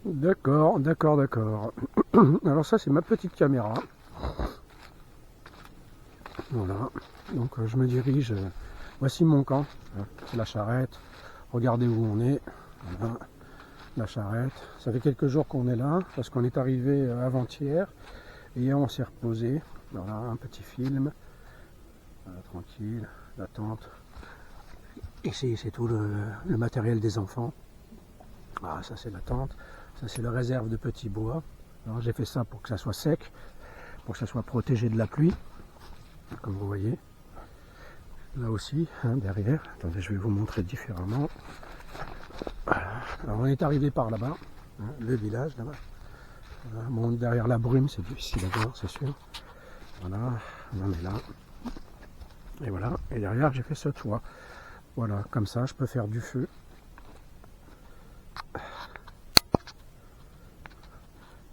D'accord, d'accord, d'accord. Alors ça, c'est ma petite caméra. Voilà. Donc je me dirige. Voici mon camp. C'est la charrette. Regardez où on est. Voilà. La charrette. Ça fait quelques jours qu'on est là, parce qu'on est arrivé avant-hier. Et hier, on s'est reposé. Voilà, un petit film. Voilà, tranquille. La tente. Ici, c'est tout le matériel des enfants. Ah, ça, c'est la tente. Ça, c'est la réserve de petits bois. Alors, j'ai fait ça pour que ça soit sec, pour que ça soit protégé de la pluie, comme vous voyez. Là aussi, hein, derrière. Attendez, je vais vous montrer différemment. Voilà. Alors, on est arrivé par là-bas, hein, le village là-bas. Voilà. Bon, derrière la brume, c'est difficile à voir, c'est sûr. Voilà, on en est là. Et voilà. Et derrière, j'ai fait ce toit. Voilà, comme ça, je peux faire du feu.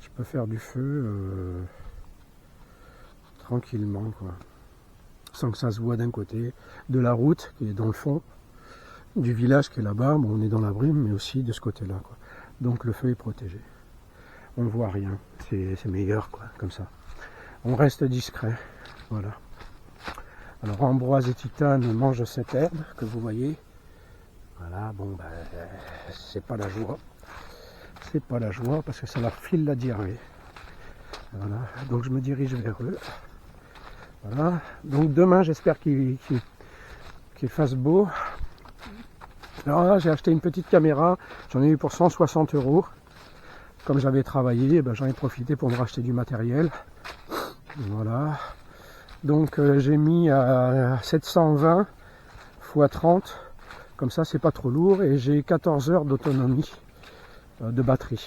Je peux faire du feu tranquillement, quoi. Sans que ça se voit d'un côté de la route qui est dans le fond, du village qui est là-bas. Bon, on est dans la brume, mais aussi de ce côté-là, quoi. Donc le feu est protégé. On ne voit rien. C'est meilleur, quoi, comme ça. On reste discret. Voilà. Alors Ambroise et Titane mangent cette herbe que vous voyez. Voilà, bon, ben, c'est pas la joie. C'est pas la joie parce que ça leur file la diarrhée. Voilà, donc je me dirige vers eux. Voilà, donc demain j'espère qu'il fasse beau. Alors là j'ai acheté une petite caméra, j'en ai eu pour 160 €. Comme j'avais travaillé, ben, j'en ai profité pour me racheter du matériel. Voilà, donc j'ai mis à 720 x 30, comme ça c'est pas trop lourd, et j'ai 14 heures d'autonomie de batterie.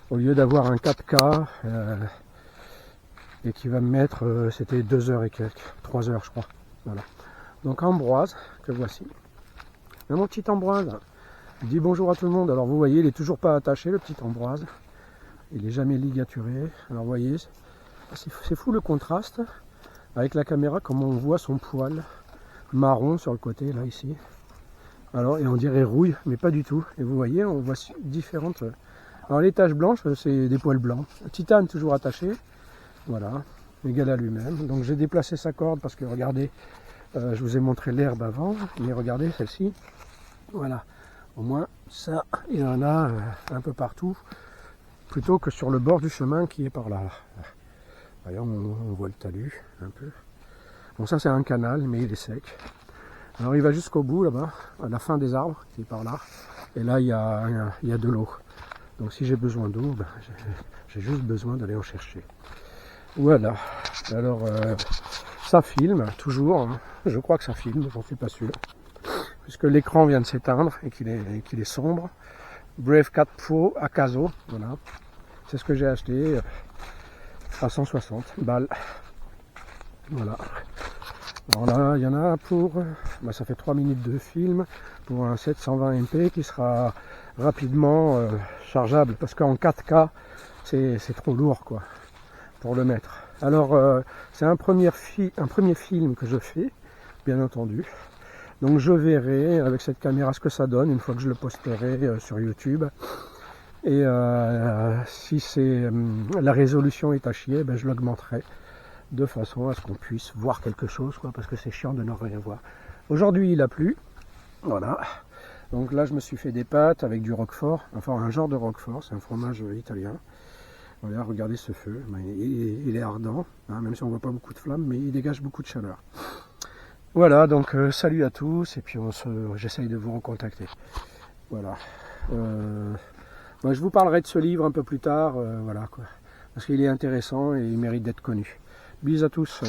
Au lieu d'avoir un 4K et qui va me mettre, c'était 2 heures et quelques, 3 heures je crois. Voilà. Donc Ambroise, que voici. Et mon petit Ambroise, il dit bonjour à tout le monde. Alors vous voyez, il est toujours pas attaché, le petit Ambroise. Il est jamais ligaturé. Alors vous voyez, c'est fou le contraste avec la caméra, comme on voit son poil marron sur le côté, là, ici. Alors, et on dirait rouille, mais pas du tout. Et vous voyez, on voit différentes... Alors les taches blanches, c'est des poils blancs. Titane toujours attaché. Voilà, égal à lui-même. Donc j'ai déplacé sa corde parce que regardez, je vous ai montré l'herbe avant, mais regardez celle-ci. Voilà, au moins ça, il y en a un peu partout, plutôt que sur le bord du chemin qui est par là. D'ailleurs, on voit le talus un peu. Bon, ça c'est un canal, mais il est sec. Alors il va jusqu'au bout là-bas, à la fin des arbres, qui est par là. Et là, il y a de l'eau. Donc si j'ai besoin d'eau, ben, j'ai juste besoin d'aller en chercher. Voilà, alors ça filme toujours, hein. Je crois que ça filme, j'en suis pas sûr. Puisque l'écran vient de s'éteindre et qu'il est sombre. Brave 4 Pro Akazo, voilà. C'est ce que j'ai acheté à 160 balles. Voilà. Alors là, il y en a pour, bah, ça fait 3 minutes de film, pour un 720 MP qui sera rapidement chargeable. Parce qu'en 4K, c'est trop lourd, quoi, pour le mettre. Alors c'est un premier film que je fais, bien entendu. Donc je verrai avec cette caméra ce que ça donne une fois que je le posterai sur YouTube. Et si la résolution est à chier, ben, je l'augmenterai de façon à ce qu'on puisse voir quelque chose, quoi, parce que c'est chiant de ne rien voir. Aujourd'hui il a plu, voilà. Donc là je me suis fait des pâtes avec du roquefort, enfin un genre de roquefort, c'est un fromage italien. Voilà, regardez ce feu, il est ardent, hein, même si on voit pas beaucoup de flammes, mais il dégage beaucoup de chaleur. Voilà, donc salut à tous, et puis j'essaye de vous recontacter. Voilà. Moi, je vous parlerai de ce livre un peu plus tard, voilà, quoi, parce qu'il est intéressant et il mérite d'être connu. Bisous à tous.